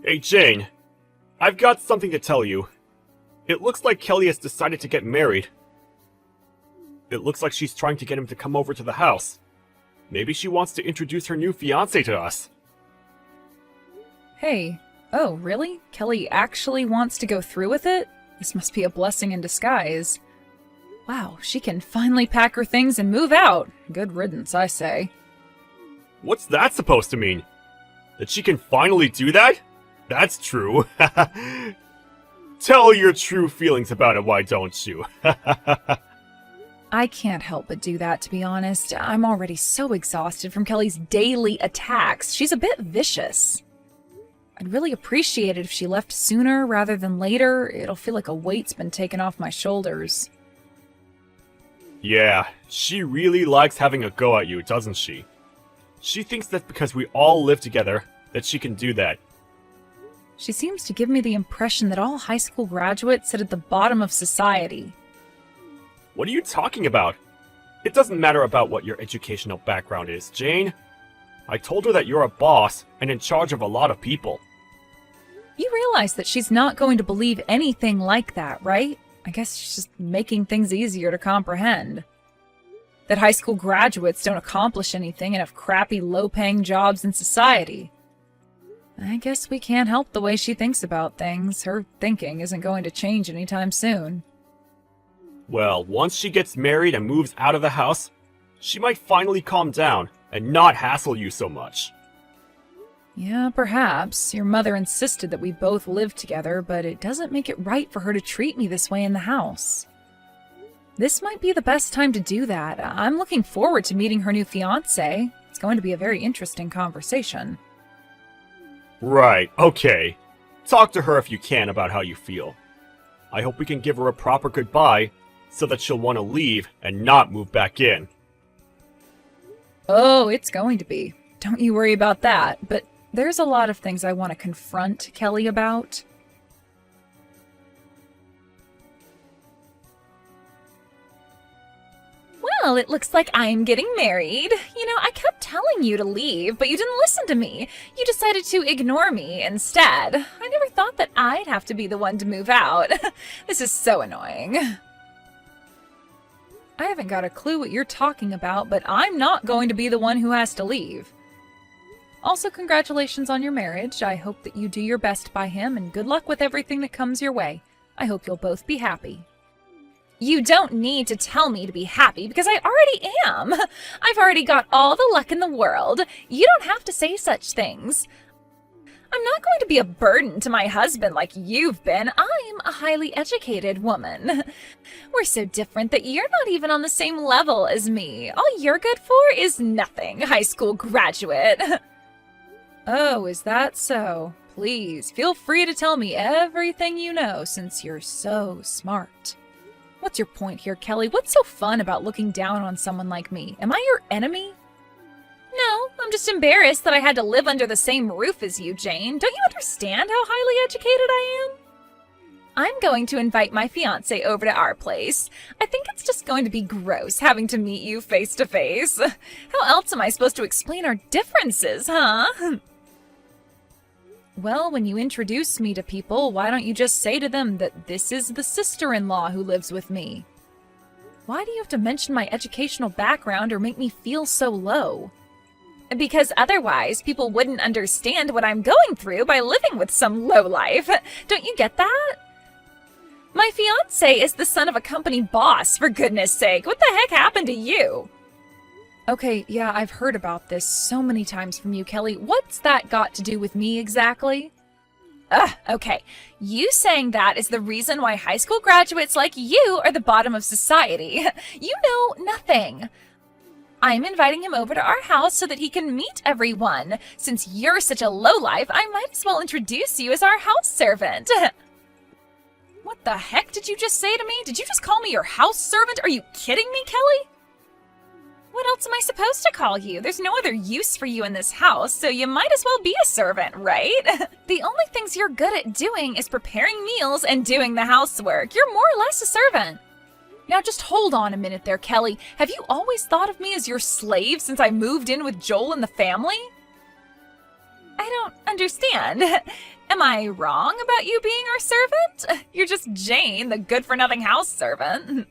Hey Jane, I've got something to tell you. It looks like Kelly has decided to get married. It looks like she's trying to get him to come over to the house. Maybe she wants to introduce her new fiancé to us. Hey. Oh, really? Kelly actually wants to go through with it? This must be a blessing in disguise. Wow, she can finally pack her things and move out. Good riddance, I say. What's that supposed to mean? That she can finally do that? That's true. Tell your true feelings about it, why don't you? I can't help but do that, to be honest. I'm already so exhausted from Kelly's daily attacks. She's a bit vicious. I'd really appreciate it if she left sooner rather than later. It'll feel like a weight's been taken off my shoulders. Yeah, she really likes having a go at you, doesn't she? She thinks that because we all live together, that she can do that. She seems to give me the impression that all high school graduates sit at the bottom of society. What are you talking about? It doesn't matter about what your educational background is, Jane. I told her that you're a boss and in charge of a lot of people. You realize that she's not going to believe anything like that, right? I guess she's just making things easier to comprehend. That high school graduates don't accomplish anything and have crappy, low-paying jobs in society. I guess we can't help the way she thinks about things. Her thinking isn't going to change anytime soon. Well, once she gets married and moves out of the house, she might finally calm down and not hassle you so much. Yeah, perhaps. Your mother insisted that we both live together, but it doesn't make it right for her to treat me this way in the house. This might be the best time to do that. I'm looking forward to meeting her new fiancé. It's going to be a very interesting conversation. Right, okay. Talk to her if you can about how you feel. I hope we can give her a proper goodbye so that she'll want to leave and not move back in. Oh, it's going to be. Don't you worry about that, but there's a lot of things I want to confront Kelly about. Well, it looks like I'm getting married. You know, I kept telling you to leave, but you didn't listen to me. You decided to ignore me instead. I never thought that I'd have to be the one to move out. This is so annoying. I haven't got a clue what you're talking about, but I'm not going to be the one who has to leave. Also, congratulations on your marriage. I hope that you do your best by him, and good luck with everything that comes your way. I hope you'll both be happy. You don't need to tell me to be happy because I already am. I've already got all the luck in the world. You don't have to say such things. I'm not going to be a burden to my husband like you've been. I'm a highly educated woman. We're so different that you're not even on the same level as me. All you're good for is nothing, high school graduate. Oh, is that so? Please, feel free to tell me everything you know since you're so smart. What's your point here, Kelly? What's so fun about looking down on someone like me? Am I your enemy? No, I'm just embarrassed that I had to live under the same roof as you, Jane. Don't you understand how highly educated I am? I'm going to invite my fiancé over to our place. I think it's just going to be gross having to meet you face to face. How else am I supposed to explain our differences, huh? Well, when you introduce me to people, why don't you just say to them that this is the sister-in-law who lives with me? Why do you have to mention my educational background or make me feel so low? Because otherwise, people wouldn't understand what I'm going through by living with some lowlife. Don't you get that? My fiancé is the son of a company boss, for goodness sake. What the heck happened to you? Okay, yeah, I've heard about this so many times from you, Kelly. What's that got to do with me exactly? Okay. You saying that is the reason why high school graduates like you are the bottom of society. You know nothing. I'm inviting him over to our house so that he can meet everyone. Since you're such a lowlife, I might as well introduce you as our house servant. What the heck did you just say to me? Did you just call me your house servant? Are you kidding me, Kelly? What else am I supposed to call you? There's no other use for you in this house, so you might as well be a servant, right? The only things you're good at doing is preparing meals and doing the housework. You're more or less a servant. Now just hold on a minute there, Kelly. Have you always thought of me as your slave since I moved in with Joel and the family? I don't understand. Am I wrong about you being our servant? You're just Jane, the good-for-nothing house servant.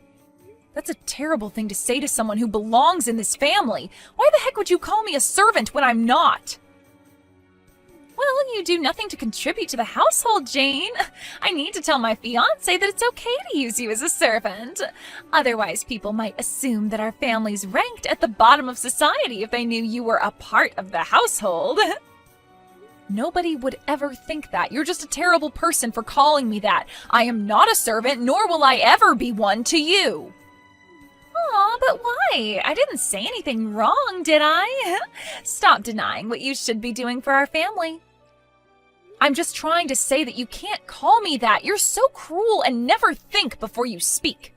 That's a terrible thing to say to someone who belongs in this family. Why the heck would you call me a servant when I'm not? Well, you do nothing to contribute to the household, Jane. I need to tell my fiancé that it's okay to use you as a servant. Otherwise, people might assume that our family's ranked at the bottom of society if they knew you were a part of the household. Nobody would ever think that. You're just a terrible person for calling me that. I am not a servant, nor will I ever be one to you. Aw, but why? I didn't say anything wrong, did I? Stop denying what you should be doing for our family. I'm just trying to say that you can't call me that. You're so cruel and never think before you speak.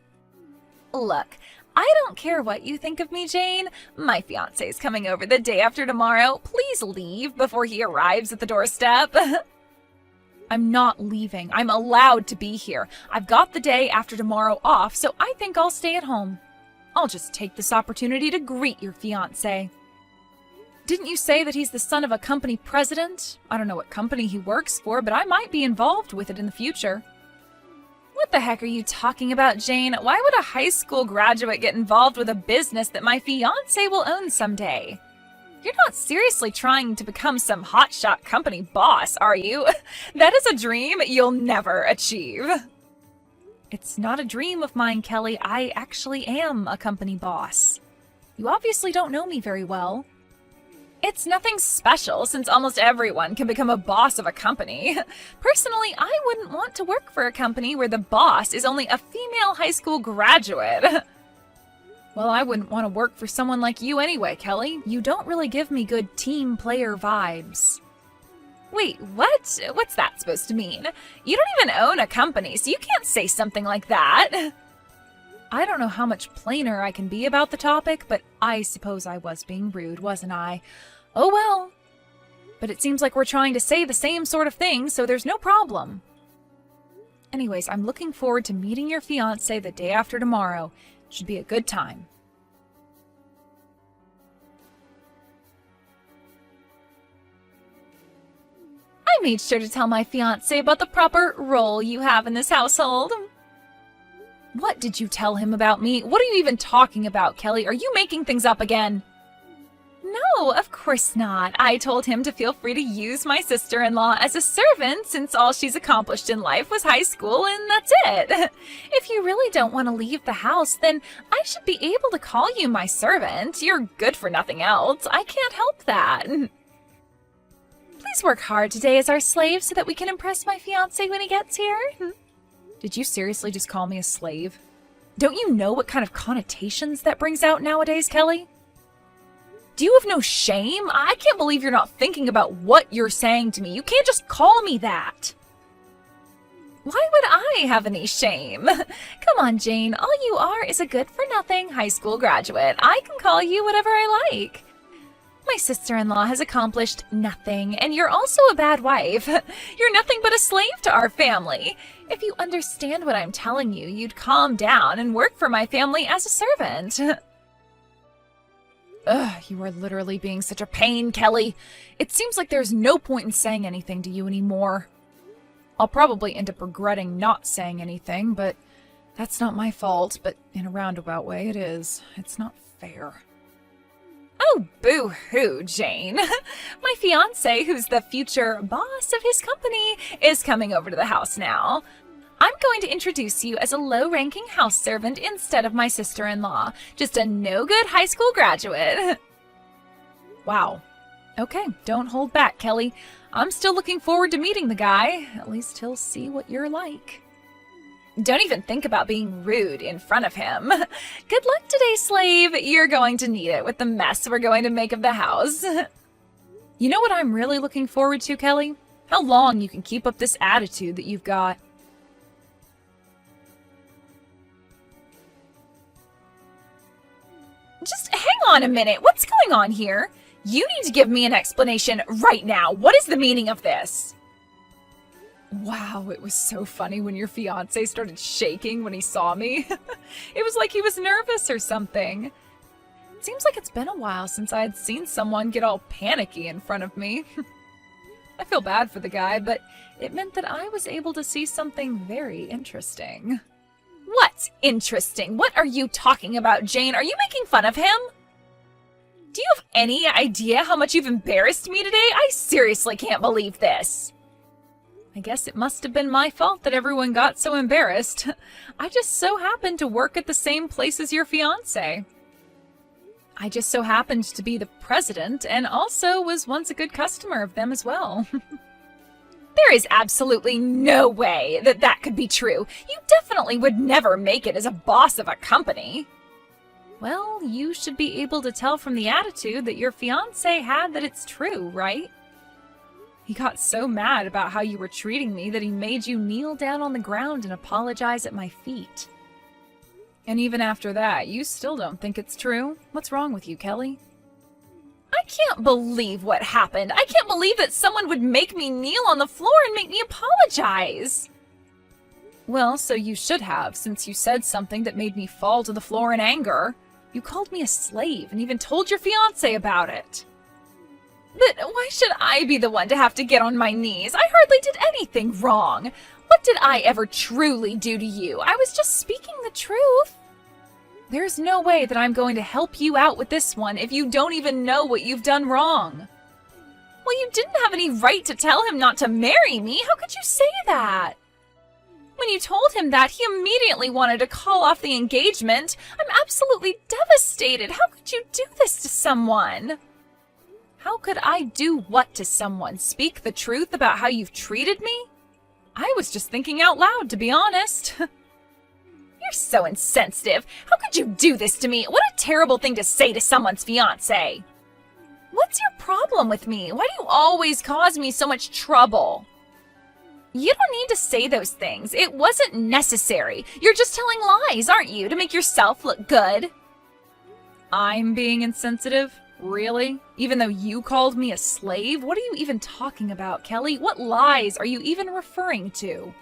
Look, I don't care what you think of me, Jane. My fiancé's coming over the day after tomorrow. Please leave before he arrives at the doorstep. I'm not leaving. I'm allowed to be here. I've got the day after tomorrow off, so I think I'll stay at home. I'll just take this opportunity to greet your fiancé. Didn't you say that he's the son of a company president? I don't know what company he works for, but I might be involved with it in the future. What the heck are you talking about, Jane? Why would a high school graduate get involved with a business that my fiancé will own someday? You're not seriously trying to become some hotshot company boss, are you? That is a dream you'll never achieve. It's not a dream of mine, Kelly. I actually am a company boss. You obviously don't know me very well. It's nothing special since almost everyone can become a boss of a company. Personally, I wouldn't want to work for a company where the boss is only a female high school graduate. Well, I wouldn't want to work for someone like you anyway, Kelly. You don't really give me good team player vibes. Wait, what? What's that supposed to mean? You don't even own a company, so you can't say something like that. I don't know how much plainer I can be about the topic, but I suppose I was being rude, wasn't I? Oh well. But it seems like we're trying to say the same sort of thing, so there's no problem. Anyways, I'm looking forward to meeting your fiancé the day after tomorrow. Should be a good time. I made sure to tell my fiancé about the proper role you have in this household. What did you tell him about me? What are you even talking about, Kelly? Are you making things up again? No, of course not. I told him to feel free to use my sister-in-law as a servant since all she's accomplished in life was high school and that's it. If you really don't want to leave the house, then I should be able to call you my servant. You're good for nothing else. I can't help that. Please work hard today as our slave so that we can impress my fiancé when he gets here. Did you seriously just call me a slave? Don't you know what kind of connotations that brings out nowadays, Kelly? Do you have no shame? I can't believe you're not thinking about what you're saying to me. You can't just call me that. Why would I have any shame? Come on, Jane. All you are is a good-for-nothing high school graduate. I can call you whatever I like. My sister-in-law has accomplished nothing, and you're also a bad wife. You're nothing but a slave to our family. If you understand what I'm telling you, you'd calm down and work for my family as a servant. Ugh, you are literally being such a pain, Kelly. It seems like there's no point in saying anything to you anymore. I'll probably end up regretting not saying anything, but that's not my fault, but in a roundabout way it is. It's not fair. Oh, boo-hoo, Jane. My fiancé, who's the future boss of his company, is coming over to the house now. I'm going to introduce you as a low-ranking house servant instead of my sister-in-law. Just a no-good high school graduate. Wow. Okay, don't hold back, Kelly. I'm still looking forward to meeting the guy. At least he'll see what you're like. Don't even think about being rude in front of him. Good luck today, slave. You're going to need it with the mess we're going to make of the house. You know what I'm really looking forward to, Kelly? How long you can keep up this attitude that you've got. Just hang on a minute. What's going on here? You need to give me an explanation right now. What is the meaning of this? Wow, it was so funny when your fiancé started shaking when he saw me. It was like he was nervous or something. It seems like it's been a while since I had seen someone get all panicky in front of me. I feel bad for the guy, but it meant that I was able to see something very interesting. What's interesting? What are you talking about, Jane? Are you making fun of him? Do you have any idea how much you've embarrassed me today? I seriously can't believe this. I guess it must have been my fault that everyone got so embarrassed. I just so happened to work at the same place as your fiancé. I just so happened to be the president and also was once a good customer of them as well. There is absolutely no way that that could be true. You definitely would never make it as a boss of a company. Well, you should be able to tell from the attitude that your fiancé had that it's true, right? He got so mad about how you were treating me that he made you kneel down on the ground and apologize at my feet. And even after that, you still don't think it's true? What's wrong with you, Kelly? I can't believe what happened. I can't believe that someone would make me kneel on the floor and make me apologize. Well, so you should have, since you said something that made me fall to the floor in anger. You called me a slave and even told your fiancé about it. But why should I be the one to have to get on my knees? I hardly did anything wrong. What did I ever truly do to you? I was just speaking the truth. There's no way that I'm going to help you out with this one if you don't even know what you've done wrong. Well, you didn't have any right to tell him not to marry me. How could you say that? When you told him that, he immediately wanted to call off the engagement. I'm absolutely devastated. How could you do this to someone? How could I do what to someone? Speak the truth about how you've treated me? I was just thinking out loud, to be honest. You're so insensitive. How could you do this to me? What a terrible thing to say to someone's fiancé. What's your problem with me? Why do you always cause me so much trouble? You don't need to say those things. It wasn't necessary. You're just telling lies, aren't you, to make yourself look good? I'm being insensitive? Really? Even though you called me a slave? What are you even talking about, Kelly? What lies are you even referring to?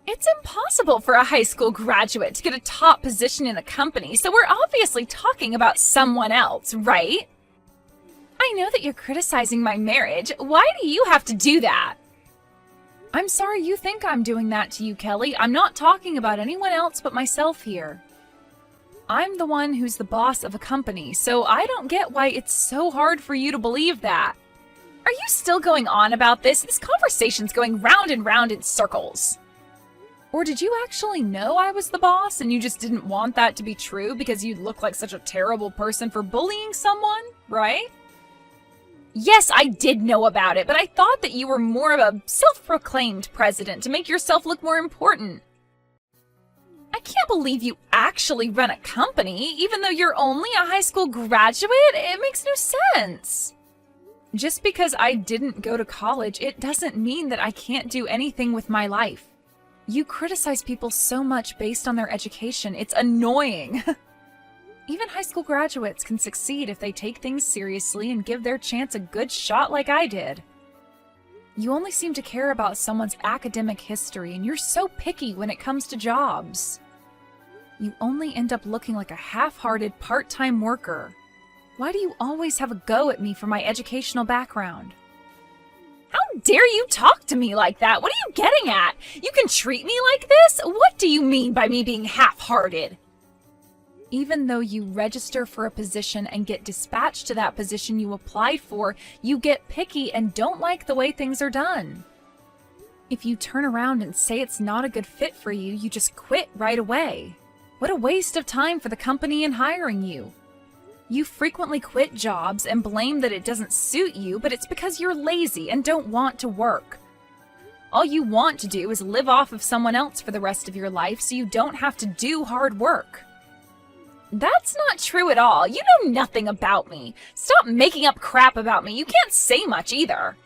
It's impossible for a high school graduate to get a top position in a company, so we're obviously talking about someone else, right? I know that you're criticizing my marriage. Why do you have to do that? I'm sorry you think I'm doing that to you, Kelly. I'm not talking about anyone else but myself here. I'm the one who's the boss of a company, so I don't get why it's so hard for you to believe that. Are you still going on about this? This conversation's going round and round in circles. Or did you actually know I was the boss and you just didn't want that to be true because you'd look like such a terrible person for bullying someone, right? Yes, I did know about it, but I thought that you were more of a self-proclaimed president to make yourself look more important. I can't believe you actually run a company, even though you're only a high school graduate. It makes no sense. Just because I didn't go to college, it doesn't mean that I can't do anything with my life. You criticize people so much based on their education. It's annoying. Even high school graduates can succeed if they take things seriously and give their chance a good shot like I did. You only seem to care about someone's academic history, and you're so picky when it comes to jobs. You only end up looking like a half-hearted part-time worker. Why do you always have a go at me for my educational background? How dare you talk to me like that? What are you getting at? You can treat me like this? What do you mean by me being half-hearted? Even though you register for a position and get dispatched to that position you applied for, you get picky and don't like the way things are done. If you turn around and say it's not a good fit for you, you just quit right away. What a waste of time for the company in hiring you. You frequently quit jobs and blame that it doesn't suit you, but it's because you're lazy and don't want to work. All you want to do is live off of someone else for the rest of your life so you don't have to do hard work. That's not true at all. You know nothing about me. Stop making up crap about me. You can't say much either.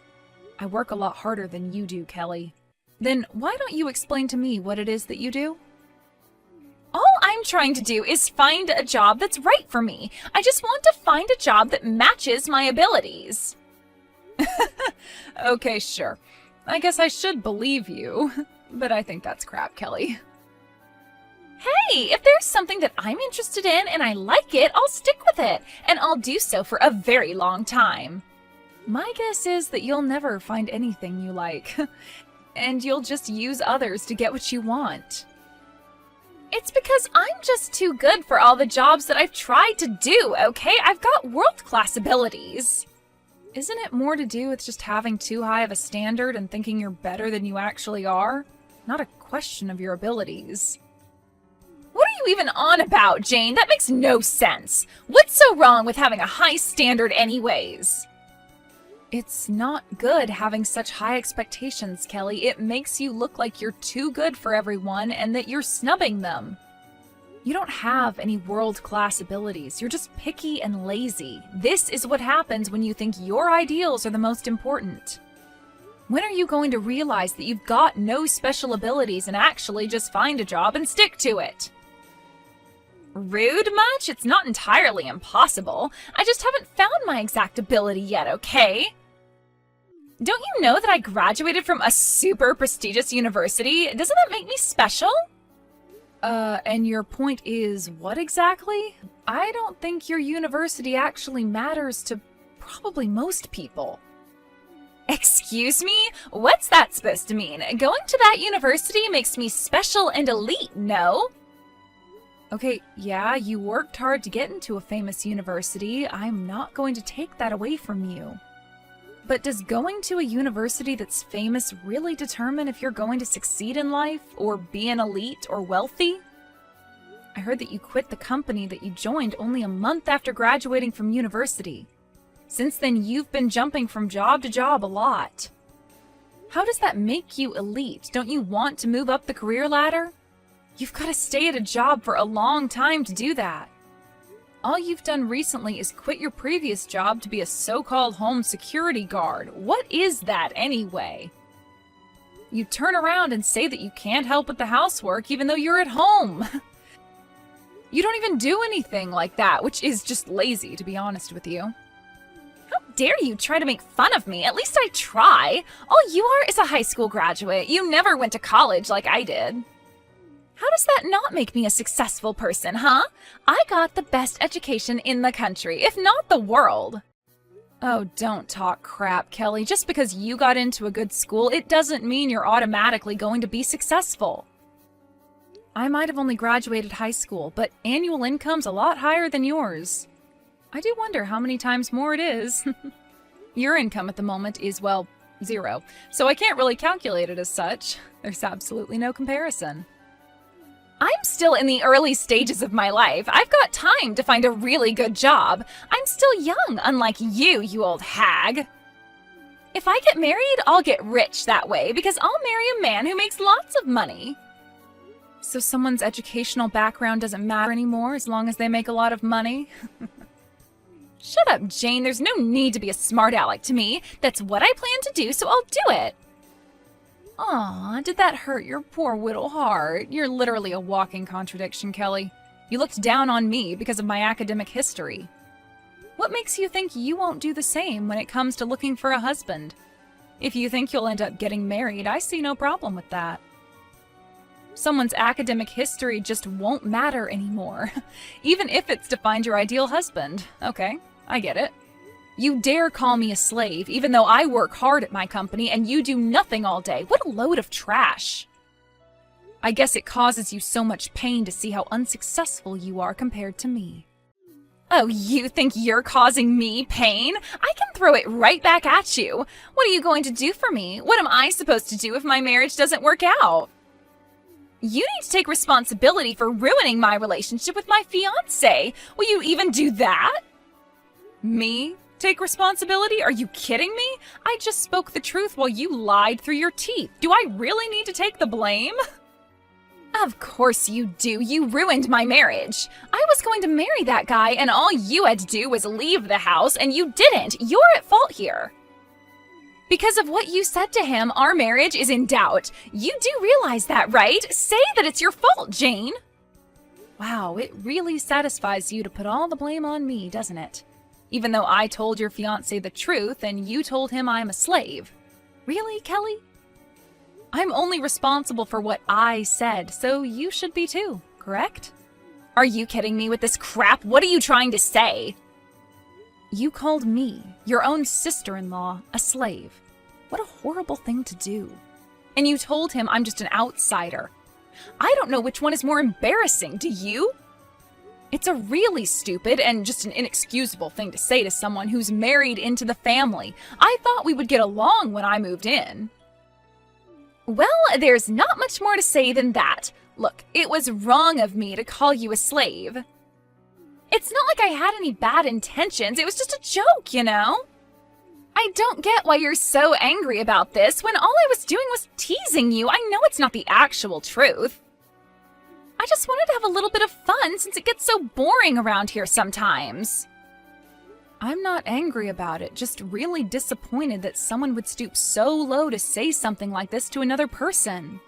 I work a lot harder than you do, Kelly. Then why don't you explain to me what it is that you do? All I'm trying to do is find a job that's right for me. I just want to find a job that matches my abilities. Okay, sure. I guess I should believe you, but I think that's crap, Kelly. Hey, if there's something that I'm interested in and I like it, I'll stick with it, and I'll do so for a very long time. My guess is that you'll never find anything you like, and you'll just use others to get what you want. It's because I'm just too good for all the jobs that I've tried to do, okay? I've got world-class abilities. Isn't it more to do with just having too high of a standard and thinking you're better than you actually are? Not a question of your abilities. What are you even on about, Jane? That makes no sense. What's so wrong with having a high standard anyways? It's not good having such high expectations, Kelly. It makes you look like you're too good for everyone and that you're snubbing them. You don't have any world-class abilities. You're just picky and lazy. This is what happens when you think your ideals are the most important. When are you going to realize that you've got no special abilities and actually just find a job and stick to it? Rude much? It's not entirely impossible. I just haven't found my exact ability yet, okay? Don't you know that I graduated from a super prestigious university? Doesn't that make me special? And your point is what exactly? I don't think your university actually matters to probably most people. Excuse me? What's that supposed to mean? Going to that university makes me special and elite, no? Okay, yeah, you worked hard to get into a famous university. I'm not going to take that away from you. But does going to a university that's famous really determine if you're going to succeed in life, or be an elite or wealthy? I heard that you quit the company that you joined only a month after graduating from university. Since then, you've been jumping from job to job a lot. How does that make you elite? Don't you want to move up the career ladder? You've got to stay at a job for a long time to do that. All you've done recently is quit your previous job to be a so-called home security guard. What is that anyway? You turn around and say that you can't help with the housework even though you're at home. You don't even do anything like that, which is just lazy, to be honest with you. How dare you try to make fun of me? At least I try. All you are is a high school graduate. You never went to college like I did. How does that not make me a successful person, huh? I got the best education in the country, if not the world. Oh, don't talk crap, Kelly. Just because you got into a good school, it doesn't mean you're automatically going to be successful. I might have only graduated high school, but annual income's a lot higher than yours. I do wonder how many times more it is. Your income at the moment is, well, 0, so I can't really calculate it as such. There's absolutely no comparison. I'm still in the early stages of my life. I've got time to find a really good job. I'm still young, unlike you, you old hag. If I get married, I'll get rich that way because I'll marry a man who makes lots of money. So someone's educational background doesn't matter anymore as long as they make a lot of money? Shut up, Jane. There's no need to be a smart aleck to me. That's what I plan to do, so I'll do it. Aw, did that hurt your poor little heart? You're literally a walking contradiction, Kelly. You looked down on me because of my academic history. What makes you think you won't do the same when it comes to looking for a husband? If you think you'll end up getting married, I see no problem with that. Someone's academic history just won't matter anymore, even if it's to find your ideal husband. Okay, I get it. You dare call me a slave, even though I work hard at my company and you do nothing all day. What a load of trash. I guess it causes you so much pain to see how unsuccessful you are compared to me. Oh, you think you're causing me pain? I can throw it right back at you. What are you going to do for me? What am I supposed to do if my marriage doesn't work out? You need to take responsibility for ruining my relationship with my fiancé. Will you even do that? Me? Take responsibility? Are you kidding me? I just spoke the truth while you lied through your teeth. Do I really need to take the blame? Of course you do. You ruined my marriage. I was going to marry that guy and all you had to do was leave the house and you didn't. You're at fault here. Because of what you said to him, our marriage is in doubt. You do realize that, right? Say that it's your fault, Jane. Wow, it really satisfies you to put all the blame on me, doesn't it? Even though I told your fiancé the truth and you told him I'm a slave. Really, Kelly? I'm only responsible for what I said, so you should be too, correct? Are you kidding me with this crap? What are you trying to say? You called me, your own sister-in-law, a slave. What a horrible thing to do. And you told him I'm just an outsider. I don't know which one is more embarrassing, do you? It's a really stupid and just an inexcusable thing to say to someone who's married into the family. I thought we would get along when I moved in. Well, there's not much more to say than that. Look, it was wrong of me to call you a slave. It's not like I had any bad intentions. It was just a joke, you know? I don't get why you're so angry about this when all I was doing was teasing you. I know it's not the actual truth. I just wanted to have a little bit of fun since it gets so boring around here sometimes. I'm not angry about it, just really disappointed that someone would stoop so low to say something like this to another person.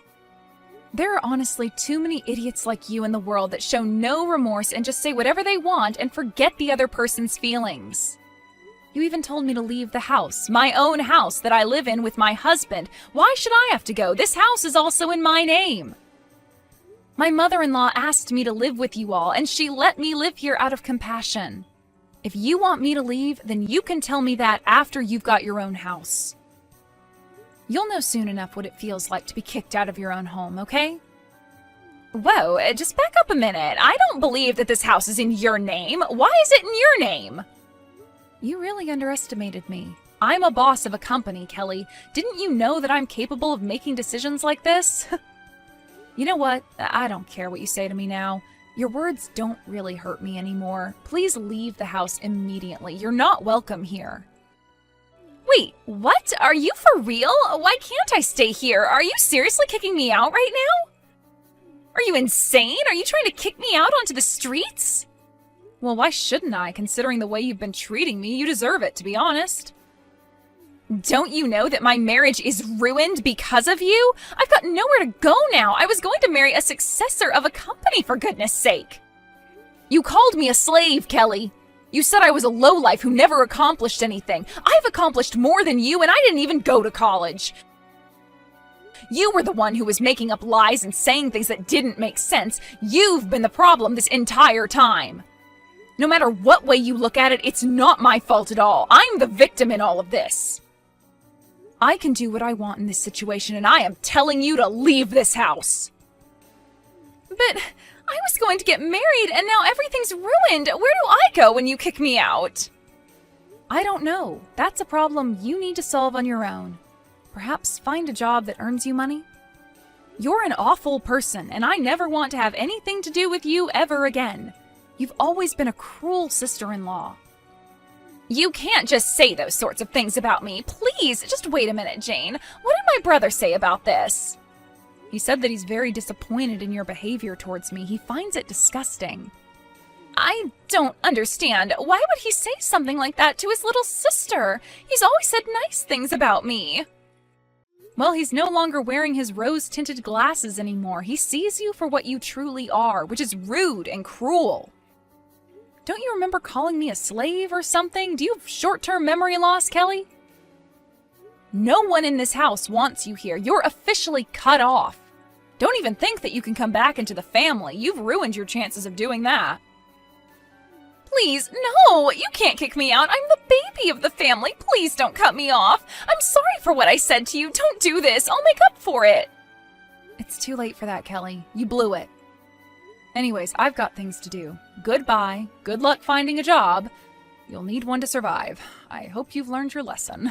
There are honestly too many idiots like you in the world that show no remorse and just say whatever they want and forget the other person's feelings. You even told me to leave the house, my own house that I live in with my husband. Why should I have to go? This house is also in my name. My mother-in-law asked me to live with you all, and she let me live here out of compassion. If you want me to leave, then you can tell me that after you've got your own house. You'll know soon enough what it feels like to be kicked out of your own home, okay? Whoa, just back up a minute. I don't believe that this house is in your name. Why is it in your name? You really underestimated me. I'm a boss of a company, Kelly. Didn't you know that I'm capable of making decisions like this? You know what? I don't care what you say to me now. Your words don't really hurt me anymore. Please leave the house immediately. You're not welcome here. Wait, what? Are you for real? Why can't I stay here? Are you seriously kicking me out right now? Are you insane? Are you trying to kick me out onto the streets? Well, why shouldn't I, considering the way you've been treating me? You deserve it, to be honest. Don't you know that my marriage is ruined because of you? I've got nowhere to go now. I was going to marry a successor of a company, for goodness sake. You called me a slave, Kelly. You said I was a lowlife who never accomplished anything. I've accomplished more than you, and I didn't even go to college. You were the one who was making up lies and saying things that didn't make sense. You've been the problem this entire time. No matter what way you look at it, it's not my fault at all. I'm the victim in all of this. I can do what I want in this situation, and I am telling you to leave this house. But I was going to get married, and now everything's ruined. Where do I go when you kick me out? I don't know. That's a problem you need to solve on your own. Perhaps find a job that earns you money? You're an awful person, and I never want to have anything to do with you ever again. You've always been a cruel sister-in-law. You can't just say those sorts of things about me. Please, just wait a minute, Jane. What did my brother say about this? He said that he's very disappointed in your behavior towards me. He finds it disgusting. I don't understand. Why would he say something like that to his little sister? He's always said nice things about me. Well, he's no longer wearing his rose-tinted glasses anymore. He sees you for what you truly are, which is rude and cruel. Don't you remember calling me a slave or something? Do you have short-term memory loss, Kelly? No one in this house wants you here. You're officially cut off. Don't even think that you can come back into the family. You've ruined your chances of doing that. Please, no! You can't kick me out. I'm the baby of the family. Please don't cut me off. I'm sorry for what I said to you. Don't do this. I'll make up for it. It's too late for that, Kelly. You blew it. Anyways, I've got things to do. Goodbye. Good luck finding a job. You'll need one to survive. I hope you've learned your lesson.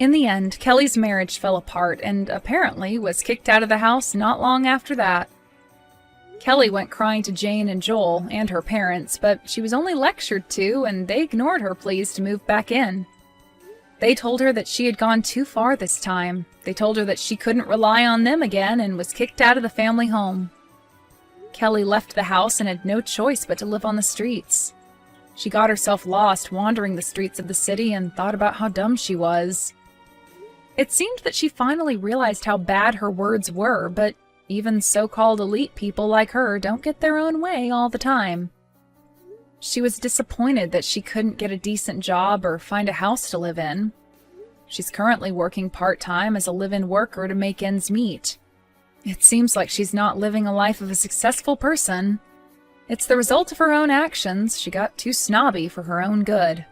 In the end, Kelly's marriage fell apart and apparently was kicked out of the house not long after that. Kelly went crying to Jane and Joel and her parents, but she was only lectured to and they ignored her pleas to move back in. They told her that she had gone too far this time. They told her that she couldn't rely on them again and was kicked out of the family home. Kelly left the house and had no choice but to live on the streets. She got herself lost wandering the streets of the city and thought about how dumb she was. It seemed that she finally realized how bad her words were, but even so-called elite people like her don't get their own way all the time. She was disappointed that she couldn't get a decent job or find a house to live in. She's currently working part-time as a live-in worker to make ends meet. It seems like she's not living a life of a successful person. It's the result of her own actions. She got too snobby for her own good.